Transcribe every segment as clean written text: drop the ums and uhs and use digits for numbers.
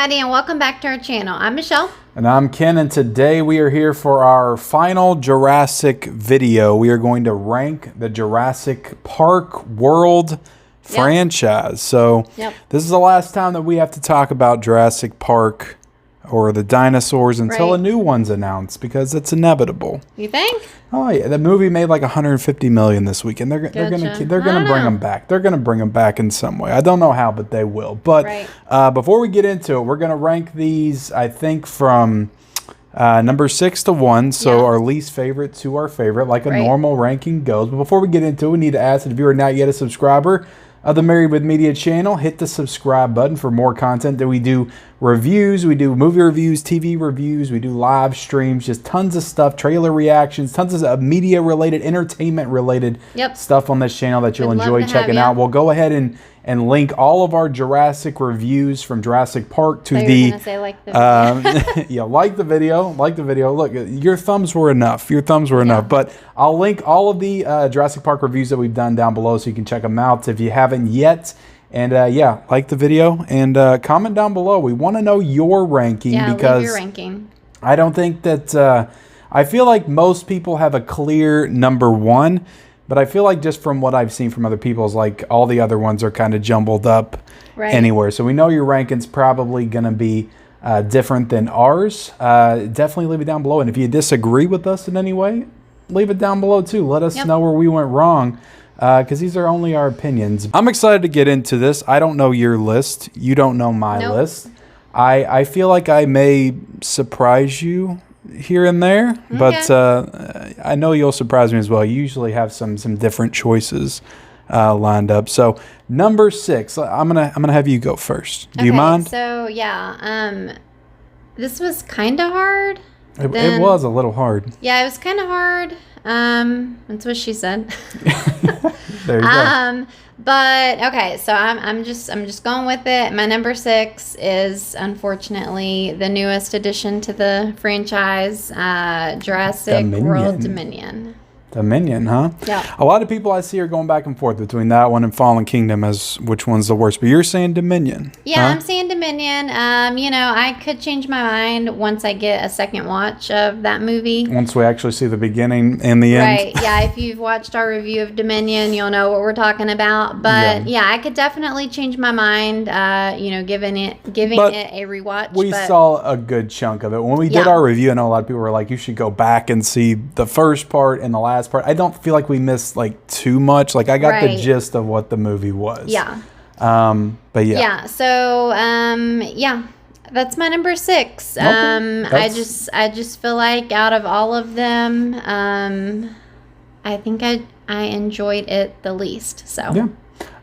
everybody, and welcome back to our channel. I'm Michelle. And I'm Ken, and today we are here for our final Jurassic video. We are going to rank the Jurassic Park World franchise. So this is the last time that we have to talk about Jurassic Park or the dinosaurs until a new one's announced, because it's inevitable. You think? Oh yeah, the movie made like 150 million this week, and they're gonna bring them back. They're gonna bring them back in some way. I don't know how, but they will. But before we get into it, we're gonna rank these. I think from number 6 to 1, so our least favorite to our favorite, like a normal ranking goes. But before we get into it, we need to ask that if you are not yet a subscriber of the Marriedwithmedia channel, hit the subscribe button for more content. That we do reviews, we do movie reviews, TV reviews, we do live streams, just tons of stuff, trailer reactions, tons of media related, entertainment related stuff on this channel that you'll enjoy checking out. We'll go ahead and link all of our Jurassic reviews from Jurassic Park to the like the video. Look, your thumbs were enough. But I'll link all of the Jurassic Park reviews that we've done down below, so you can check them out if you haven't yet. And like the video and comment down below. We want to know your ranking, because leave your ranking. I don't think that I feel like most people have a clear number 1. But I feel like just from what I've seen from other people's, like all the other ones are kind of jumbled up anywhere. So we know your ranking's probably going to be different than ours. Definitely leave it down below. And if you disagree with us in any way, leave it down below too. Let us know where we went wrong, because these are only our opinions. I'm excited to get into this. I don't know your list. You don't know my list. I feel like I may surprise you here and there, but I know you'll surprise me as well. You usually have some different choices lined up. So number 6, I'm gonna have you go first. Do you mind? So this was kind of hard. It was a little hard. Yeah, it was kind of hard. That's what she said. There you go. But okay, so I'm just going with it. My number 6 is unfortunately the newest addition to the franchise, Jurassic World Dominion. Dominion, huh? Yeah. A lot of people I see are going back and forth between that one and Fallen Kingdom as which one's the worst. But you're saying Dominion. Yeah, I'm saying Dominion. You know, I could change my mind once I get a second watch of that movie. Once we actually see the beginning and the end. Right. Yeah. If you've watched our review of Dominion, you'll know what we're talking about. But yeah, I could definitely change my mind. You know, giving it a rewatch. We saw a good chunk of it when we did our review. I know a lot of people were like, "You should go back and see the first part and the last part." I don't feel like we missed like too much. Like I got the gist of what the movie was. Yeah. But yeah. Yeah. So that's my number 6. I just feel like out of all of them, I think I enjoyed it the least. So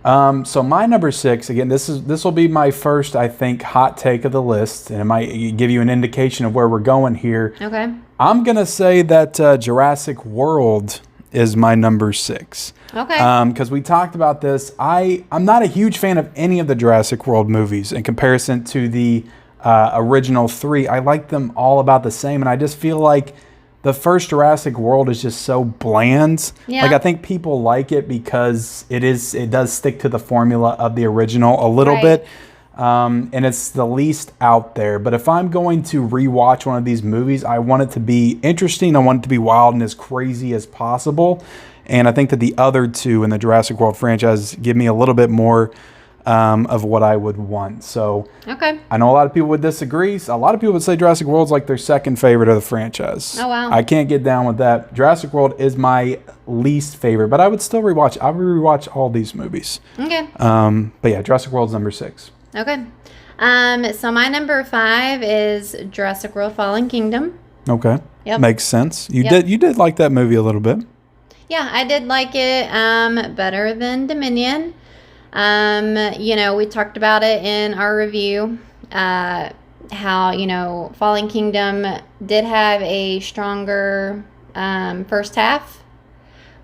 yeah. So my number 6, again, this will be my first, I think, hot take of the list, and it might give you an indication of where we're going here. Okay. I'm gonna say that Jurassic World is my number 6. Okay. Because we talked about this. I'm not a huge fan of any of the Jurassic World movies in comparison to the original 3. I like them all about the same, and I just feel like the first Jurassic World is just so bland. Yeah. Like I think people like it because it does stick to the formula of the original a little bit. And it's the least out there. But if I'm going to rewatch one of these movies, I want it to be interesting. I want it to be wild and as crazy as possible. And I think that the other two in the Jurassic World franchise give me a little bit more of what I would want. So I know a lot of people would disagree. A lot of people would say Jurassic World's like their second favorite of the franchise. Oh, wow. I can't get down with that. Jurassic World is my least favorite, but I would still rewatch. I would rewatch all these movies. Okay. But yeah, Jurassic World's number 6. Okay. So my number 5 is Jurassic World Fallen Kingdom. Okay. Yep. Makes sense. You did like that movie a little bit. Yeah, I did like it better than Dominion. You know, we talked about it in our review, how, you know, Fallen Kingdom did have a stronger first half,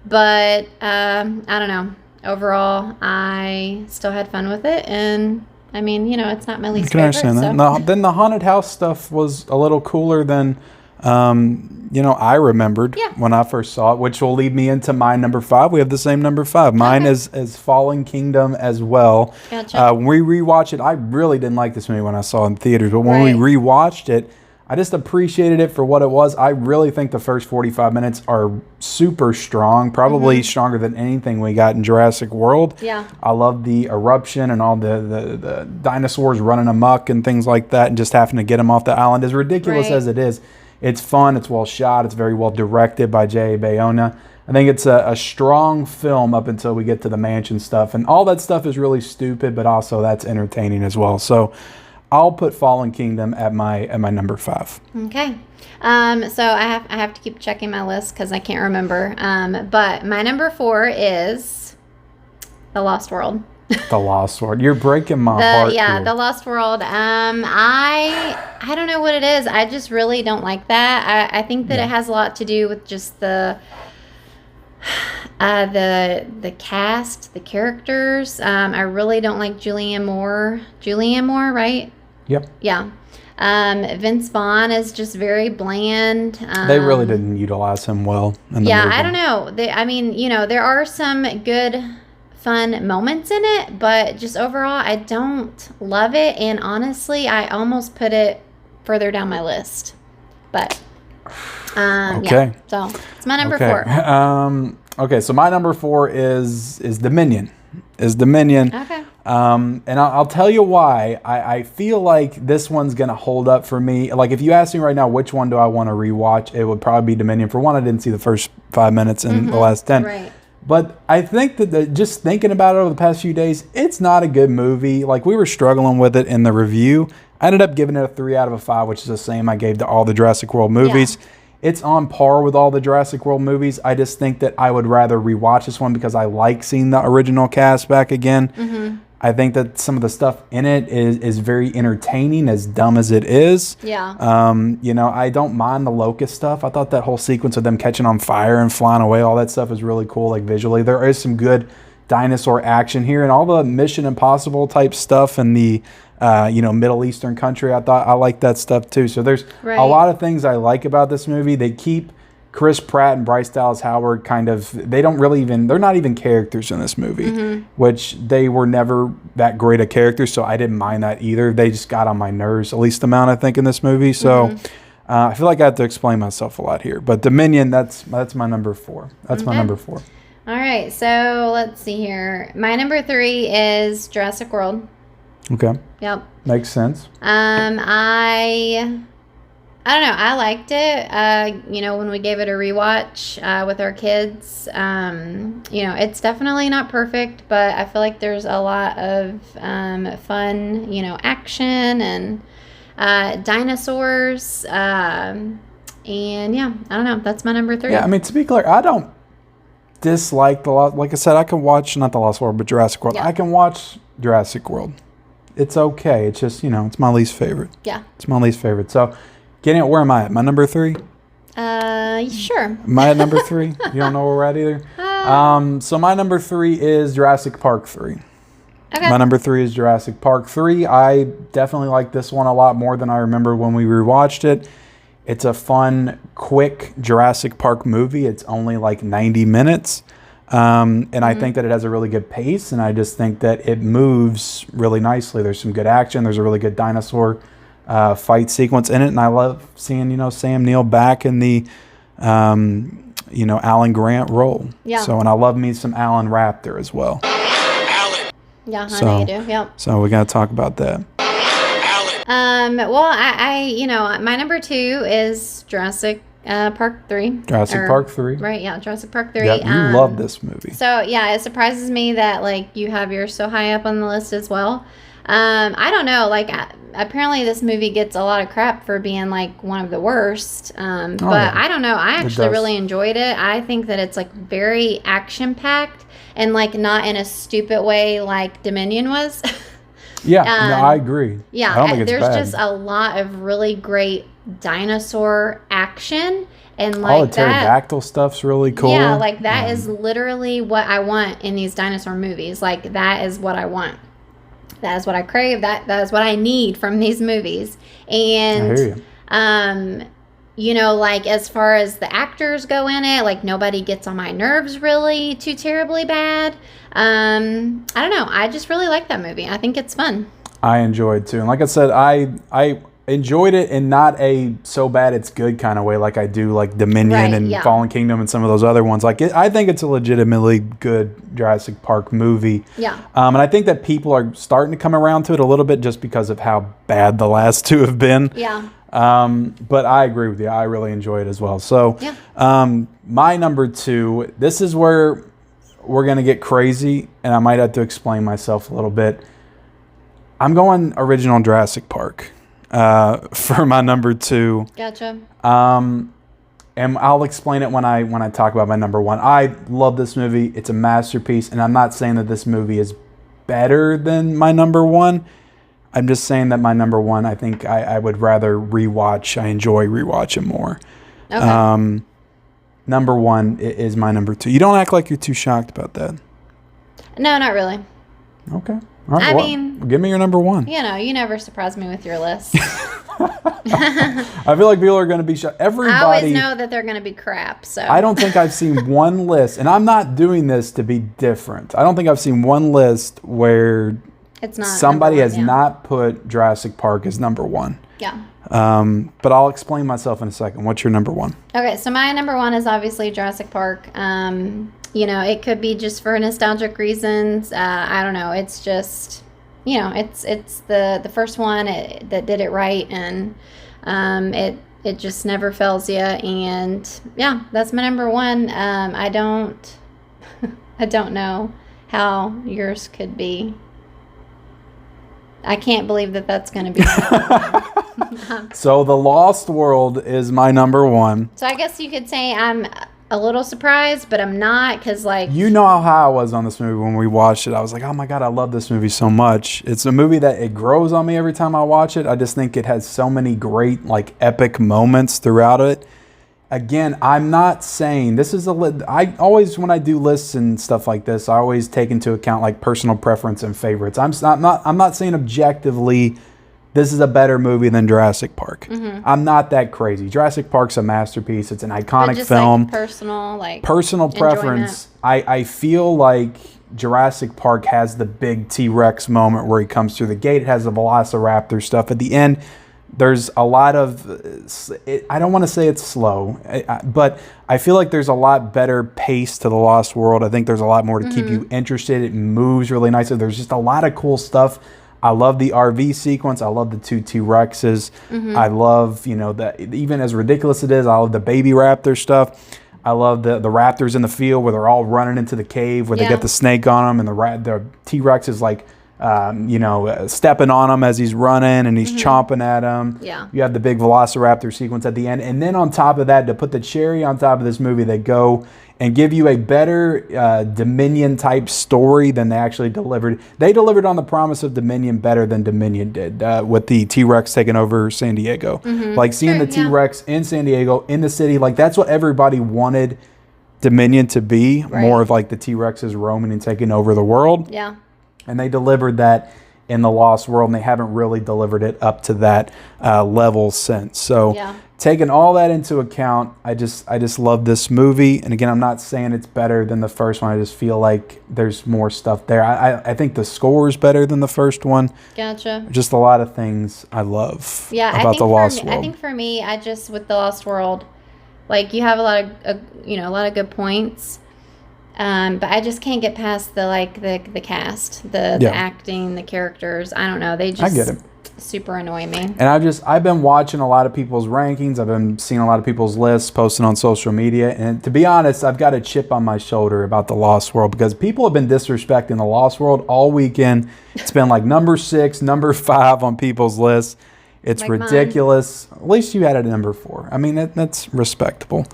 but I don't know. Overall, I still had fun with it, and I mean, you know, it's not my least favorite. I can understand that. Then the haunted house stuff was a little cooler than I remembered when I first saw it, which will lead me into my number 5. We have the same number 5. Mine is Fallen Kingdom as well. Gotcha. When we rewatched it, I really didn't like this movie when I saw it in theaters, but when we rewatched it, I just appreciated it for what it was. I really think the first 45 minutes are super strong, probably stronger than anything we got in Jurassic World. Yeah. I love the eruption and all the dinosaurs running amok and things like that, and just having to get them off the island. As ridiculous as it is, it's fun, it's well shot, it's very well directed by J.A. Bayona. I think it's a strong film up until we get to the mansion stuff. And all that stuff is really stupid, but also that's entertaining as well. So I'll put Fallen Kingdom at my number 5. Okay. So I have to keep checking my list because I can't remember. But my number 4 is The Lost World. The Lost World. You're breaking my heart. Yeah, here. The Lost World. I don't know what it is. I just really don't like that. I think that it has a lot to do with just the cast, the characters. I really don't like Julianne Moore. Julianne Moore, right? Yep. Yeah. Vince Vaughn is just very bland. They really didn't utilize him well in the movie. I don't know. There are some good, fun moments in it, but just overall, I don't love it. And honestly, I almost put it further down my list. But, okay. Yeah. So, it's my number 4. Okay, so my number 4 is Dominion. Okay. And I'll tell you why. I feel like this one's going to hold up for me. Like, if you ask me right now, which one do I want to rewatch, it would probably be Dominion. For one, I didn't see the first 5 minutes and the last 10. Right. But I think that just thinking about it over the past few days, it's not a good movie. Like, we were struggling with it in the review. I ended up giving it a 3 out of 5, which is the same I gave to all the Jurassic World movies. Yeah. It's on par with all the Jurassic World movies. I just think that I would rather rewatch this one because I like seeing the original cast back again. I think that some of the stuff in it is very entertaining, as dumb as it is. Yeah. I don't mind the locust stuff. I thought that whole sequence of them catching on fire and flying away, all that stuff is really cool, like visually. There is some good dinosaur action here, and all the Mission Impossible type stuff and the Middle Eastern country. I like that stuff too. So there's a lot of things I like about this movie. They keep Chris Pratt and Bryce Dallas Howard they're not even characters in this movie, which they were never that great of characters, so I didn't mind that either. They just got on my nerves, at least amount, I think, in this movie. So I feel like I have to explain myself a lot here. But Dominion, that's my number 4. That's my number 4. All right, so let's see here. My number 3 is Jurassic World. Okay. Yep. Makes sense. I don't know. I liked it. When we gave it a rewatch with our kids, it's definitely not perfect, but I feel like there's a lot of fun, action and dinosaurs. And yeah, I don't know. That's my number 3. Yeah, I mean, to be clear, I don't dislike like I said, I can watch, not The Lost World, but Jurassic World. Yeah. I can watch Jurassic World. It's okay. It's just, it's my least favorite. Yeah. It's my least favorite. So, where am I at? My number 3? Sure. Am I at number 3? You don't know where we're at either? So my number 3 is Jurassic Park 3. Okay. My number 3 is Jurassic Park 3. I definitely like this one a lot more than I remember when we rewatched it. It's a fun, quick Jurassic Park movie. It's only like 90 minutes. And I think that it has a really good pace, and I just think that it moves really nicely. There's some good action. There's a really good dinosaur fight sequence in it, and I love seeing Sam Neill back in the Alan Grant role. Yeah. So, and I love me some Alan Raptor as well. Alan. Yeah, I know you do. Yep. So we got to talk about that. Well, I my number 2 is Jurassic Park 3. Park 3. Right, yeah, Jurassic Park 3. Yeah, you love this movie. So, yeah, it surprises me that, you have yours so high up on the list as well. I don't know, apparently this movie gets a lot of crap for being, one of the worst. But I don't know, I actually really enjoyed it. I think that it's, very action-packed and, not in a stupid way like Dominion was. Yeah, no, I agree. Yeah, I don't think it's there's bad. just a lot of really great dinosaur action, and all the pterodactyl stuff's really cool. Yeah, that is literally what I want in these dinosaur movies. That is what I want. That is what I crave. That is what I need from these movies. And I hear you. you know, like as far as the actors go in it, like nobody gets on my nerves really too terribly bad. I don't know. I just really like that movie. I think it's fun. I enjoyed too. And like I said, I enjoyed it in not a so bad it's good kind of way like I do like Dominion and Fallen Kingdom and some of those other ones. Like I think it's a legitimately good Jurassic Park movie. Yeah. And I think that people are starting to come around to it a little bit just because of how bad the last two have been. Yeah. But I agree with you. I really enjoy it as well. So my number 2, this is where we're going to get crazy and I might have to explain myself a little bit. I'm going original Jurassic Park. For my number 2. Gotcha. And I'll explain it when I talk about my number 1. I love this movie. It's a masterpiece, and I'm not saying that this movie is better than my number 1. I'm just saying that my number 1, I think I would rather rewatch. I enjoy rewatching more. Okay. Number 1 is my number 2. You don't act like you're too shocked about that. No, not really. Okay. All right, I mean, give me your number 1. You know, you never surprise me with your list. I feel like people are going to be shocked. Everybody, I always know that they're going to be crap. So I don't think I've seen one list, and I'm not doing this to be different. I don't think I've seen one list where it's not somebody has not put Jurassic Park as number 1. Yeah. But I'll explain myself in a second. What's your number 1? Okay, so my number 1 is obviously Jurassic Park. You know, it could be just for nostalgic reasons. I don't know. It's just, you know, it's the first one that did it right, and it just never fails you. And yeah, that's my number 1. I don't know how yours could be. I can't believe that that's going to be. So The Lost World is my number 1. So I guess you could say I'm a little surprised, but I'm not, because like, you know how I was on this movie when we watched it. I was like, oh my God, I love this movie so much. It's a movie that it grows on me every time I watch it. I just think it has so many great like epic moments throughout it. Again, I'm not saying this is I always, when I do lists and stuff like this, I always take into account like personal preference and favorites. I'm not saying objectively this is a better movie than Jurassic Park. Mm-hmm. I'm not that crazy. Jurassic Park's a masterpiece. It's an iconic film. Like personal preference. I feel like Jurassic Park has the big T-Rex moment where he comes through the gate. It has the Velociraptor stuff at the end. There's a lot of, I don't want to say it's slow, but I feel like there's a lot better pace to The Lost World. I think there's a lot more to keep you interested. It moves really nicely. There's just a lot of cool stuff. I love the RV sequence. I love the 2 T-Rexes. I love, you know, that even as ridiculous it is, I love the baby raptor stuff. I love the raptors in the field where they're all running into the cave where they get the snake on them, and the T-Rex is like, stepping on him as he's running and he's chomping at him. Yeah. You have the big Velociraptor sequence at the end. And then on top of that, to put the cherry on top of this movie, they go and give you a better Dominion type story than they actually delivered. They delivered on the promise of Dominion better than Dominion did with the T-Rex taking over San Diego. Like seeing the T-Rex in San Diego, in the city, like that's what everybody wanted Dominion to be. More of like the T-Rexes roaming and taking over the world. Yeah. And they delivered that in The Lost World, and they haven't really delivered it up to that level since. So taking all that into account, I just love this movie. And again, I'm not saying it's better than the first one. I just feel like there's more stuff there. I think the score is better than the first one. Gotcha. Just a lot of things I love about The Lost World. I think for me, with The Lost World, like you have a lot of good points. But I just can't get past the cast, the acting, the characters. I don't know. They just I get it. Super annoy me. And I've been watching a lot of people's rankings. I've been seeing a lot of people's lists posted on social media. And to be honest, I've got a chip on my shoulder about The Lost World because people have been disrespecting The Lost World all weekend. It's been like number 6, number 5 on people's lists. It's like ridiculous. Mine. At least you had it at number 4. I mean, that's respectable.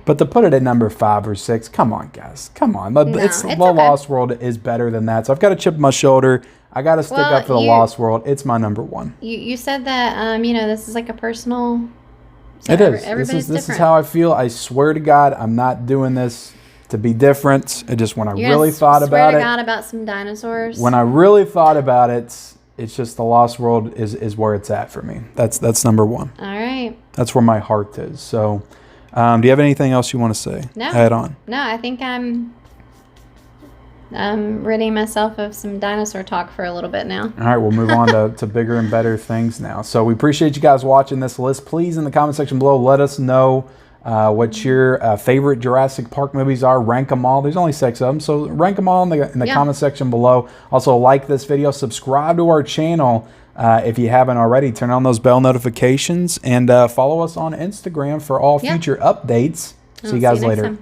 But to put it at number 5 or 6, come on, guys. Come on. The Lost World is better than that. So I've got a chip on my shoulder. I got to stick up for The Lost World. It's my number 1. You said that, this is like a personal... So it is. This is how I feel. I swear to God, I'm not doing this to be different. It just, when I really thought about it... Swear to God about some dinosaurs? When I really thought about it... It's just The Lost World is where it's at for me. That's number 1. All right. That's where my heart is. So, do you have anything else you want to say? No. Add on. No, I think I'm ridding myself of some dinosaur talk for a little bit now. All right, we'll move on to bigger and better things now. So we appreciate you guys watching this list. Please, in the comment section below, let us know what your favorite Jurassic Park movies are. Rank them all. There's only 6 of them, so rank them all in the comment section below. Also, like this video, subscribe to our channel if you haven't already. Turn on those bell notifications, and follow us on Instagram for all future updates. See you guys later.